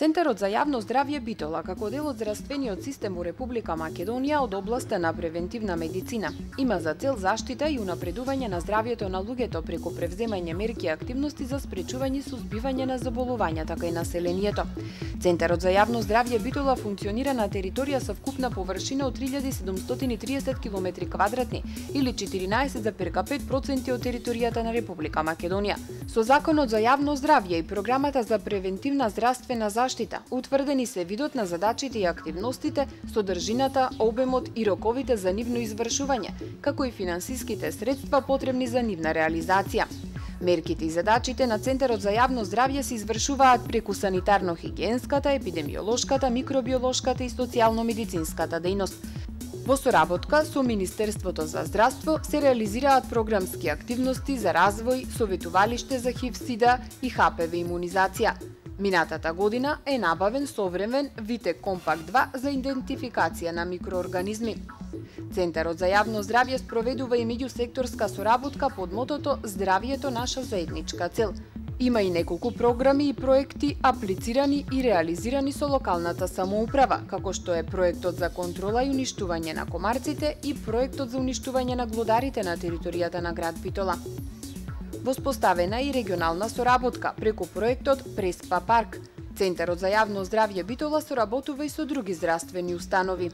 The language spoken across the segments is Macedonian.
Центарот за јавно здравје Битола, како дел од здравствениот систем во Република Македонија од областа на превентивна медицина, има за цел заштита и унапредување на здравјето на луѓето преку превземање мерки и активности за спречување и сузбивање на заболувања, така и населението. Центарот за јавно здравје Битола функционира на територија со вкупна површина од 3730 км2 или 14,5% од територијата на Република Македонија. Со Законот за јавно здравје и програмата за превентивна здравствена заштита утврдени се видот на задачите и активностите, содржината, обемот и роковите за нивно извршување, како и финансиските средства потребни за нивна реализација. Мерките и задачите на Центарот за јавно здравје се извршуваат преку санитарно-хигиенската, епидемиолошката, микробиолошката и социјално-медицинската дејност. Во соработка со Министерството за здравство се реализираат програмски активности за развој, советувалиште за ХИВ-СИДА и ХПВ имунизација. Минатата година е набавен современ Витек Компакт 2 за идентификација на микроорганизми. Центарот за јавно здравје спроведува и меѓусекторска соработка под мотото "Здравјето наша заедничка цел". Има и неколку програми и проекти аплицирани и реализирани со локалната самоуправа, како што е проектот за контрола и уништување на комарците и проектот за уништување на глодарите на територијата на град Битола. Воспоставена и регионална соработка преку проектот Преспа парк. Центарот за јавно здравје Битола соработува и со други здравствени установи,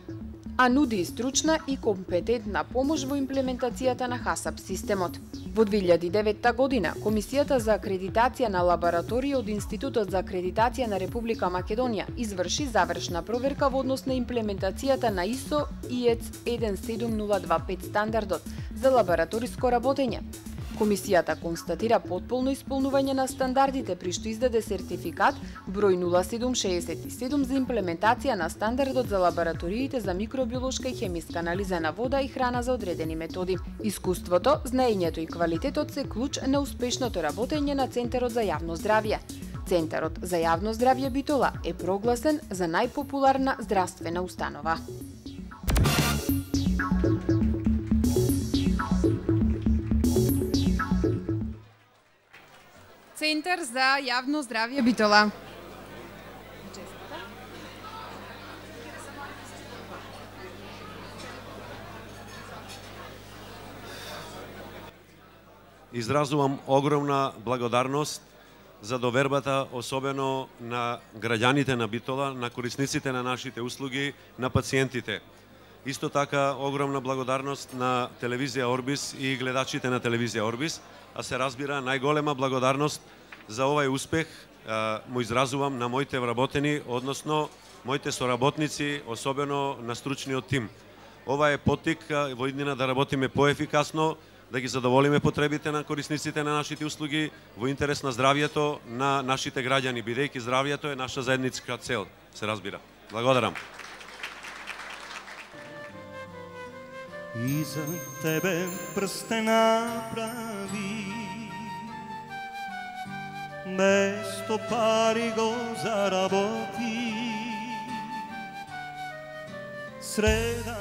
а нуди и стручна и компетентна помош во имплементацијата на ХАСАП системот. Во 2009 година, Комисијата за акредитација на лабораторија од Институтот за акредитација на Република Македонија изврши завршна проверка во однос на имплементацијата на ISO IEC 17025 стандардот за лабораториско работење. Комисијата констатира потполно исполнување на стандардите при што издаде сертификат број 0767 за имплементација на стандардот за лабораториите за микробиолошка и хемиска анализа на вода и храна за одредени методи. Искуството, знаењето и квалитетот се клуч на успешното работење на Центарот за јавно здравје. Центарот за јавно здравје Битола е прогласен за најпопуларна здравствена установа. Центар за јавно здравје Битола. Изразувам огромна благодарност за довербата, особено на граѓаните на Битола, на корисниците на нашите услуги, на пациентите. Исто така огромна благодарност на телевизија Орбис и гледачите на телевизија Орбис, а се разбира најголема благодарност за овај успех му изразувам на моите вработени, односно моите соработници, особено на стручниот тим. Ова е поттик во иднина да работиме поефикасно, да ги задоволиме потребите на корисниците на нашите услуги во интерес на здравјето на нашите граѓани, бидејќи здравјето е наша заедничка цел, се разбира. Благодарам. И за тебе прстен направи, без то пари го заработи, среда